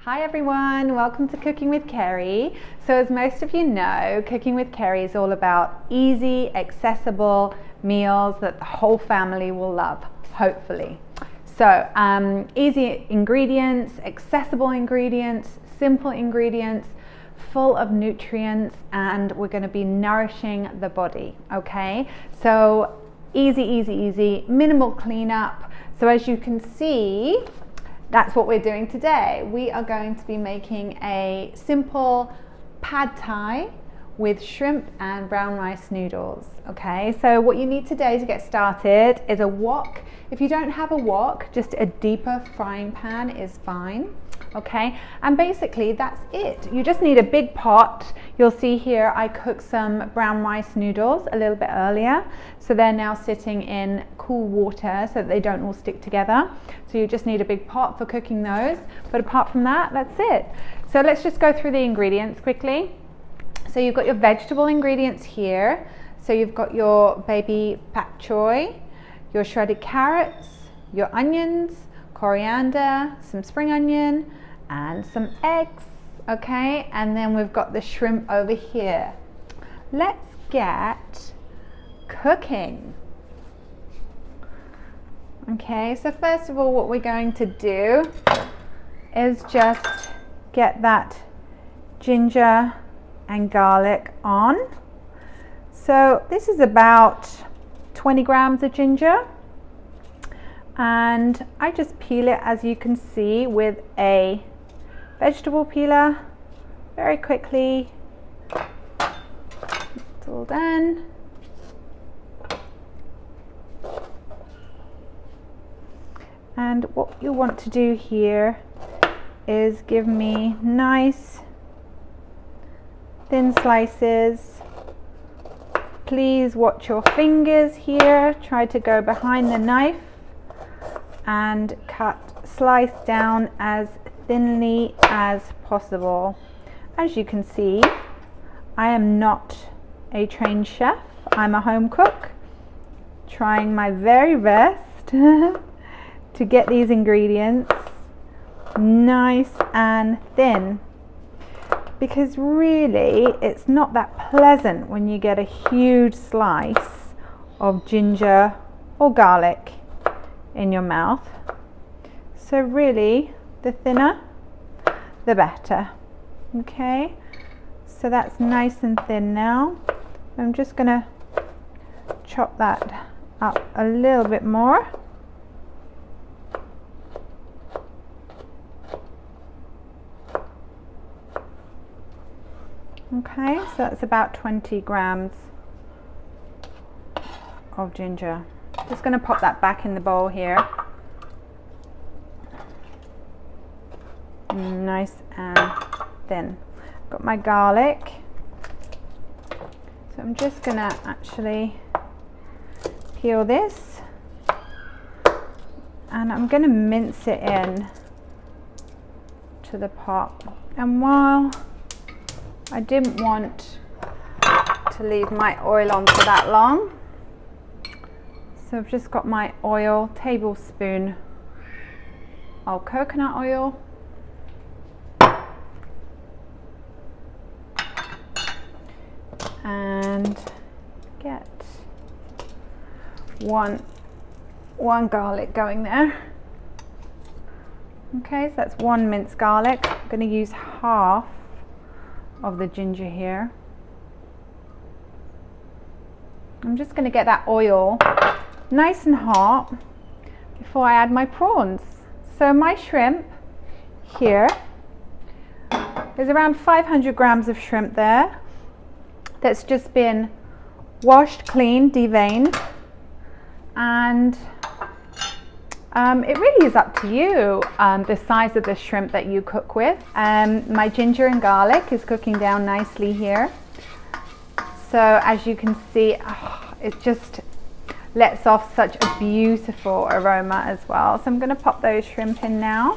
Hi everyone, welcome to Cooking with Kerry. So as most of you know, Cooking with Kerry is all about easy, accessible meals that the whole family will love, hopefully. So easy ingredients, accessible ingredients, simple ingredients, full of nutrients, and we're going to be nourishing the body, okay? So easy, minimal cleanup. So as you can see, that's what we're doing today. We are going to be making a simple pad thai with shrimp and brown rice noodles. Okay, so what you need today to get started is a wok. If you don't have a wok, just a deeper frying pan is fine. Okay, and basically that's it. You just need a big pot. You'll see here I cooked some brown rice noodles a little bit earlier, so they're now sitting in cool water so that they don't all stick together. So you just need a big pot for cooking those, but apart from that, that's it. So let's just go through the ingredients quickly. So you've got your vegetable ingredients here. So you've got your Baby Pak Choi, your shredded carrots, your onions, coriander, some spring onion, and some eggs. Okay, and then we've got the shrimp over here. Let's get cooking. Okay, so first of all, what we're going to do is just get that ginger and garlic on. So this is about 20 grams of ginger, and I just peel it, as you can see, with a vegetable peeler very quickly. It's all done. And what you want to do here is give me nice thin slices. Please watch your fingers here. Try to go behind the knife and slice down as thinly as possible. As you can see, I am not a trained chef. I'm a home cook, trying my very best to get these ingredients nice and thin, because really it's not that pleasant when you get a huge slice of ginger or garlic in your mouth. So really, the thinner the better. Okay, so that's nice and thin now. I'm just gonna chop that up a little bit more. Okay, so that's about 20 grams of ginger. Just going to pop that back in the bowl here. Nice and thin. Got my garlic. So I'm just going to actually peel this, and I'm going to mince it in to the pot. And while I didn't want to leave my oil on for that long, so I've just got my oil, tablespoon of coconut oil, and get one garlic going there. Okay, so that's one minced garlic. I'm going to use half of the ginger here. I'm just going to get that oil nice and hot before I add my prawns. So my shrimp here is around 500 grams of shrimp there, that's just been washed clean, deveined, and it really is up to you the size of the shrimp that you cook with. My ginger and garlic is cooking down nicely here. So as you can see, it just lets off such a beautiful aroma as well. So I'm going to pop those shrimp in now.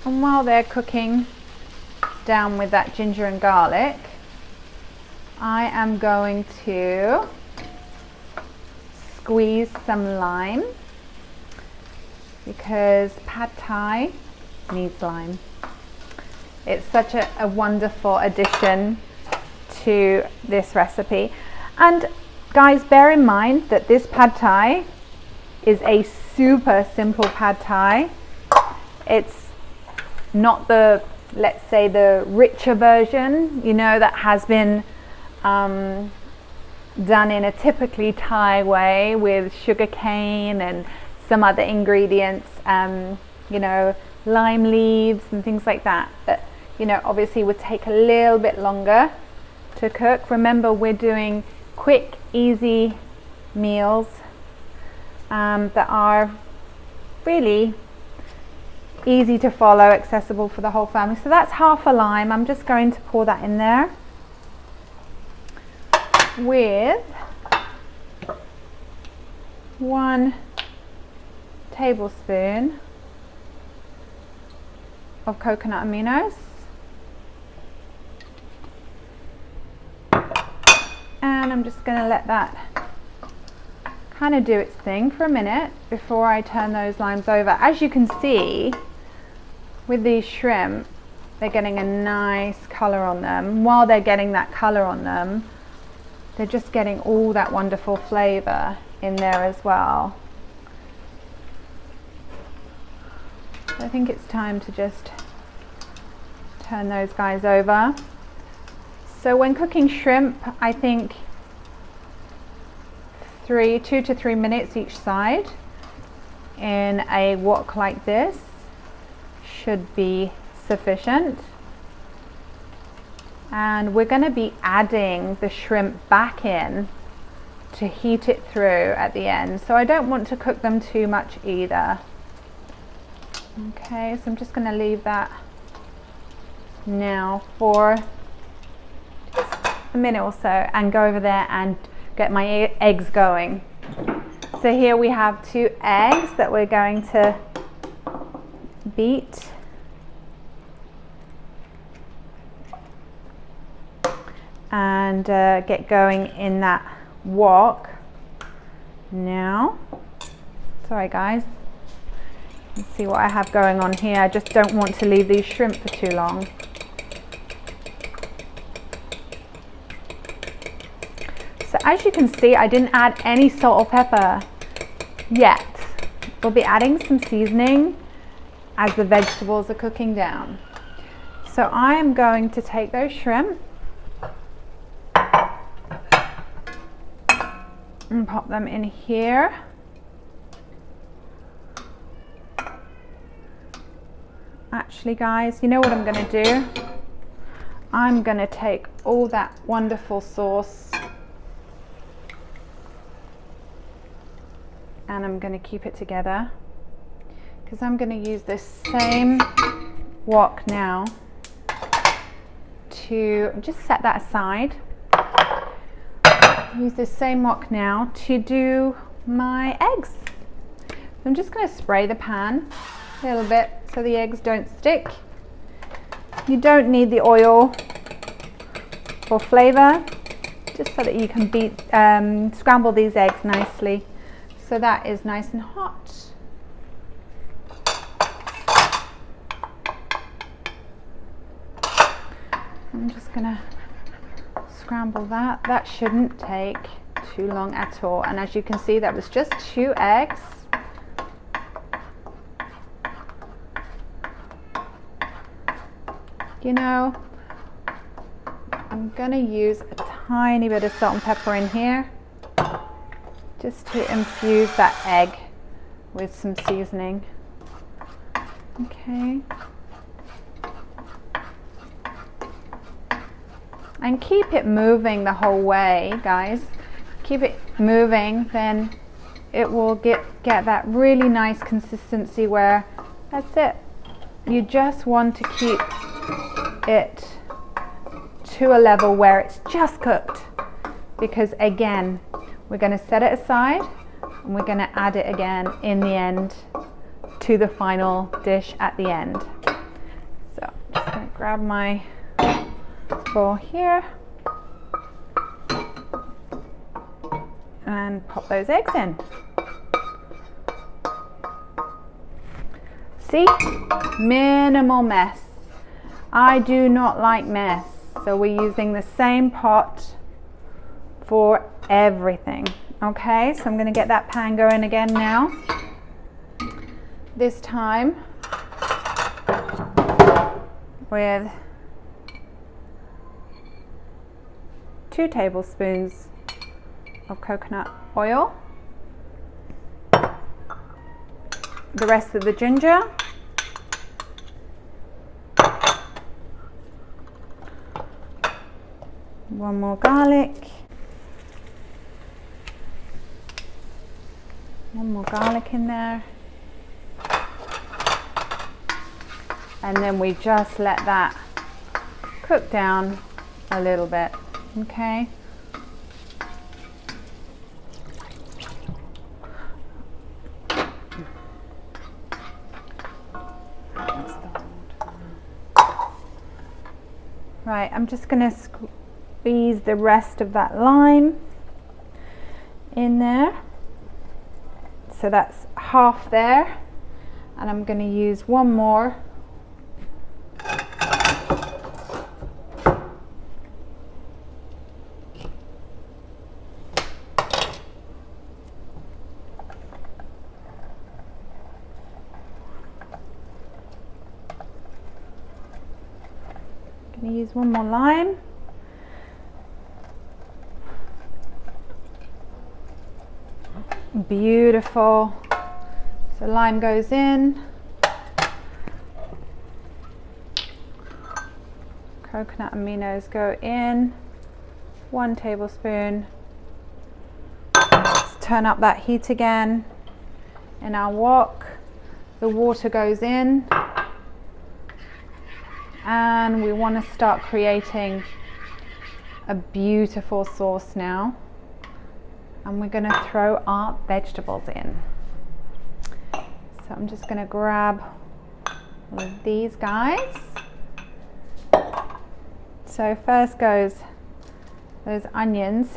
And while they're cooking down with that ginger and garlic, I am going to squeeze some lime because pad thai needs lime. It's such a wonderful addition to this recipe. And guys, bear in mind that this pad thai is a super simple pad thai. It's not the, let's say, the richer version, you know, that has been done in a typically Thai way with sugar cane and some other ingredients, you know, lime leaves and things like that. But, you know, obviously would take a little bit longer to cook. Remember, we're doing quick, easy meals that are really easy to follow, accessible for the whole family. So that's half a lime. I'm just going to pour that in there with 1 tablespoon of coconut aminos, and I'm just going to let that kind of do its thing for a minute before I turn those limes over. As you can see, with these shrimp, they're getting a nice color on them. While they're getting that color on them, they're just getting all that wonderful flavor in there as well. I think it's time to just turn those guys over. So when cooking shrimp, I think 2 to 3 minutes each side in a wok like this should be sufficient. And we're going to be adding the shrimp back in to heat it through at the end, so I don't want to cook them too much either. Okay, so I'm just going to leave that now for just a minute or so and go over there and get my eggs going. So here we have 2 eggs that we're going to beat. And get going in that wok now. Sorry guys, let's see what I have going on here. I just don't want to leave these shrimp for too long. So as you can see, I didn't add any salt or pepper yet. We'll be adding some seasoning as the vegetables are cooking down. So I am going to take those shrimp and pop them in here. Actually guys, you know what I'm going to do? I'm going to take all that wonderful sauce and I'm going to keep it together, because I'm going to use this same wok now to just set that aside. Use this same wok now to do my eggs. I'm just going to spray the pan a little bit so the eggs don't stick. You don't need the oil for flavor, just so that you can scramble these eggs nicely. So that is nice and hot. I'm just going to scramble that. That shouldn't take too long at all. And as you can see, that was just 2 eggs. You know, I'm going to use a tiny bit of salt and pepper in here just to infuse that egg with some seasoning. Okay. And keep it moving the whole way, guys. Keep it moving, then it will get that really nice consistency where that's it. You just want to keep it to a level where it's just cooked, because again, we're going to set it aside and we're going to add it again in the end to the final dish at the end. So I'm just going to grab my bowl here and pop those eggs in. See? Minimal mess. I do not like mess, so we're using the same pot for everything. Okay, so I'm going to get that pan going again now. This time with 2 tablespoons of coconut oil, the rest of the ginger, one more garlic, in there, and then we just let that cook down a little bit. Okay. Right, I'm just going to squeeze the rest of that lime in there. So that's half there, and I'm going to use one more. Going to use one more lime. Beautiful. So lime goes in. Coconut Aminos go in. 1 tablespoon. Let's turn up that heat again in our wok. The water goes in. And we want to start creating a beautiful sauce now. And we're going to throw our vegetables in. So I'm just going to grab all of these guys. So first goes those onions.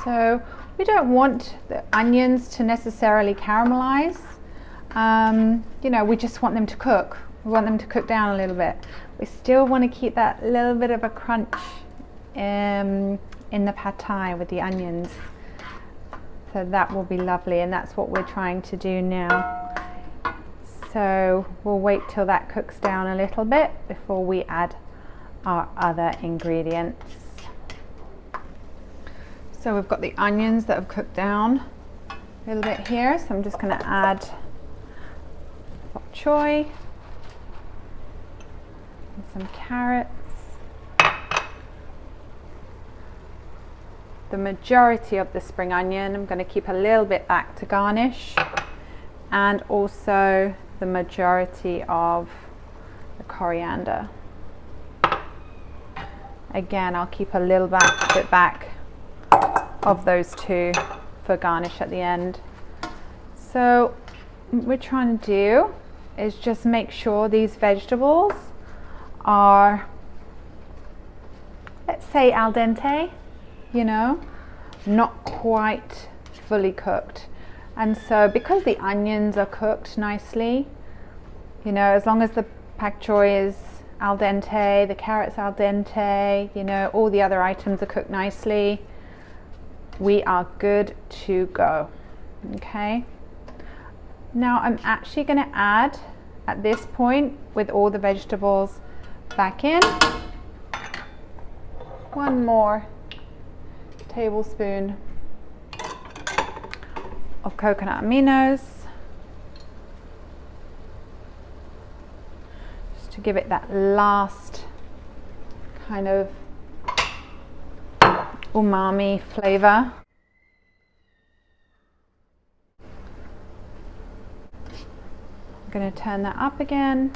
So we don't want the onions to necessarily caramelize. You know, we just want them to cook. We want them to cook down a little bit. We still want to keep that little bit of a crunch in the pad thai with the onions. So that will be lovely, and that's what we're trying to do now. So we'll wait till that cooks down a little bit before we add our other ingredients. So we've got the onions that have cooked down a little bit here, so I'm just going to add Pak Choi and some carrots. The majority of the spring onion, I'm going to keep a little bit back to garnish, and also the majority of the coriander. Again, I'll keep a little bit back of those two for garnish at the end. So what we're trying to do is just make sure these vegetables are, let's say, al dente, you know, not quite fully cooked. And so because the onions are cooked nicely, you know, as long as the pak choi is al dente, the carrots al dente, you know, all the other items are cooked nicely, we are good to go. Okay, now I'm actually going to add at this point, with all the vegetables back in, 1 more tablespoon of coconut aminos, just to give it that last kind of umami flavor. I'm going to turn that up again.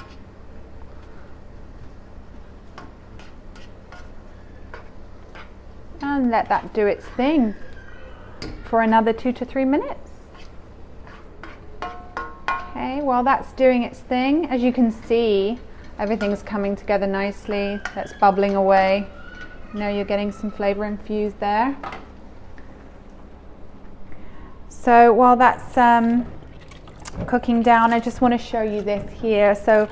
And let that do its thing for another 2 to 3 minutes. Okay, while that's doing its thing, as you can see, everything's coming together nicely. That's bubbling away. You know, you're getting some flavor infused there. So while that's cooking down, I just want to show you this here. So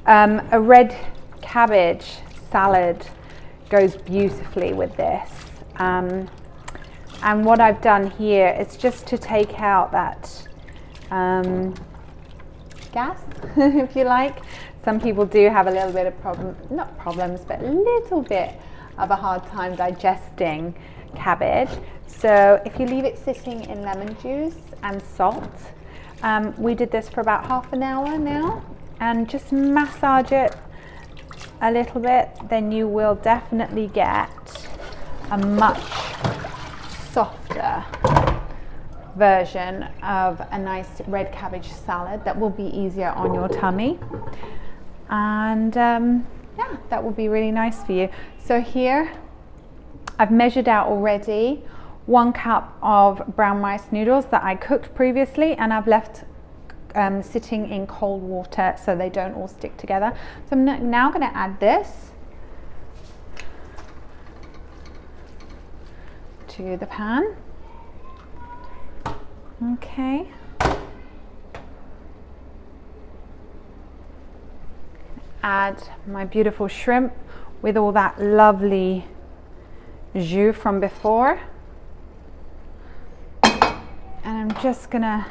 a red cabbage salad goes beautifully with this. And what I've done here is just to take out that gas, if you like. Some people do have a little bit of not problems, but a little bit of a hard time digesting cabbage. So if you leave it sitting in lemon juice and salt, we did this for about half an hour now, and just massage it a little bit, then you will definitely get a much softer version of a nice red cabbage salad that will be easier on your tummy. And yeah, that will be really nice for you. So here I've measured out already 1 cup of brown rice noodles that I cooked previously, and I've left sitting in cold water so they don't all stick together. So I'm now going to add this to the pan. Okay. Add my beautiful shrimp with all that lovely jus from before. And I'm just gonna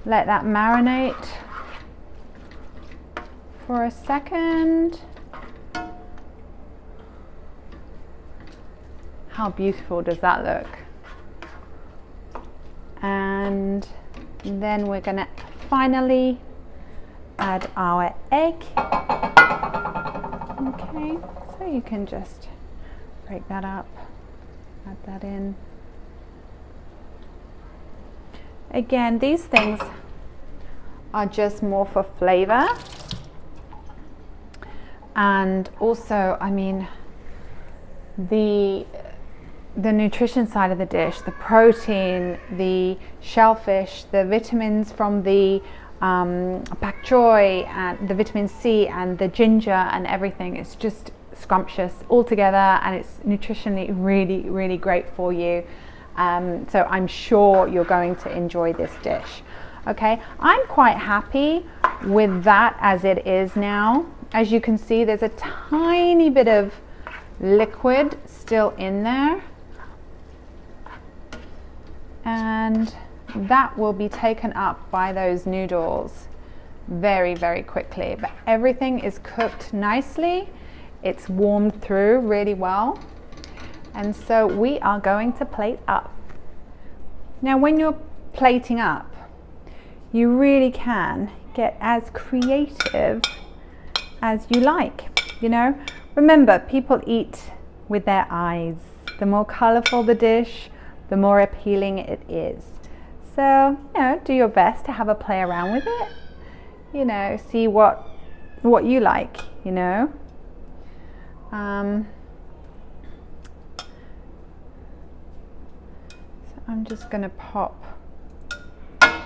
let that marinate for a second. How beautiful does that look? And then we're gonna finally add our egg. Okay, so you can just break that up, add that in. Again, these things are just more for flavor. And also, I mean, the nutrition side of the dish, the protein, the shellfish, the vitamins from the Pak Choi and the vitamin C and the ginger and everything, it's just scrumptious all together, and it's nutritionally really, really great for you. So I'm sure you're going to enjoy this dish. Okay, I'm quite happy with that as it is now. As you can see, there's a tiny bit of liquid still in there, and that will be taken up by those noodles very, very quickly. But everything is cooked nicely. It's warmed through really well. And so we are going to plate up. Now, when you're plating up, you really can get as creative as you like. You know, remember, people eat with their eyes. The more colorful the dish, the more appealing it is. So, you know, do your best to have a play around with it. You know, see what you like, you know. So I'm just going to pop a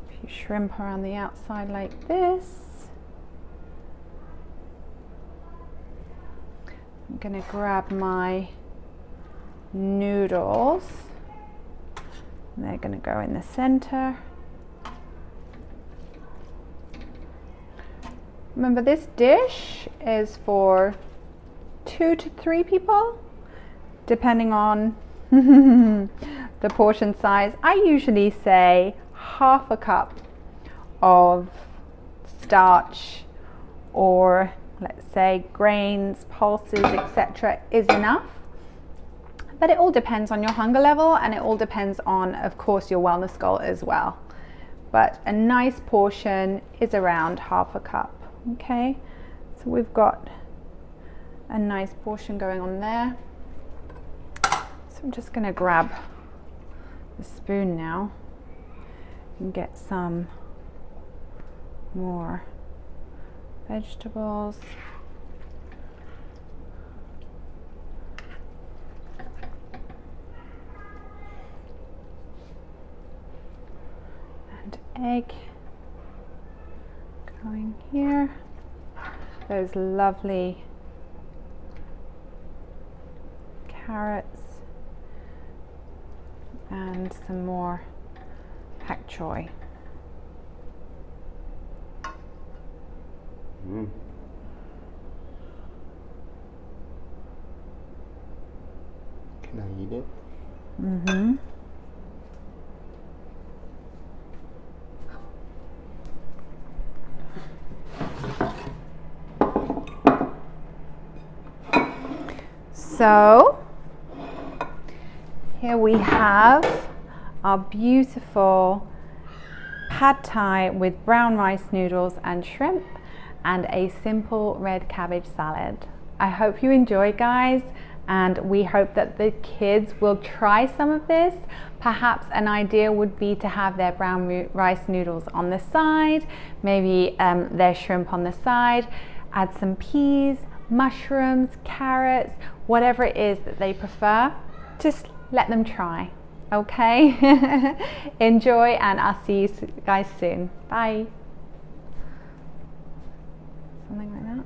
few shrimp around the outside like this. I'm going to grab my noodles. And they're going to go in the center. Remember, this dish is for 2 to 3 people, depending on the portion size. I usually say half a cup of starch, or let's say grains, pulses, etc. is enough. But it all depends on your hunger level, and it all depends on, of course, your wellness goal as well. But a nice portion is around half a cup. Okay, so we've got a nice portion going on there. So I'm just going to grab the spoon now and get some more vegetables. egg going here. Those lovely carrots and some more pak choi. Mm. Can I eat it? Mm-hmm. So here we have our beautiful pad thai with brown rice noodles and shrimp and a simple red cabbage salad. I hope you enjoy, guys, and we hope that the kids will try some of this. Perhaps an idea would be to have their brown rice noodles on the side, maybe their shrimp on the side, add some peas, mushrooms, carrots, whatever it is that they prefer. Just let them try, okay? Enjoy, and I'll see you guys soon. Bye. Something like that.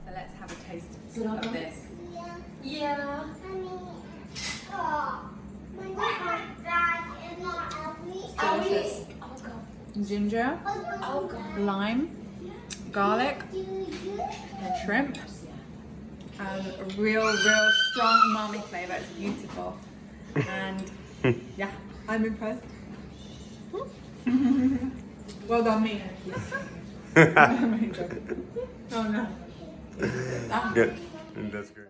So let's have a taste of this. Yeah. Delicious. Ginger, lime, garlic, and shrimp. A real strong umami flavor. It's beautiful. And yeah, I'm impressed. Well done, me. Oh no. Yeah, that's great.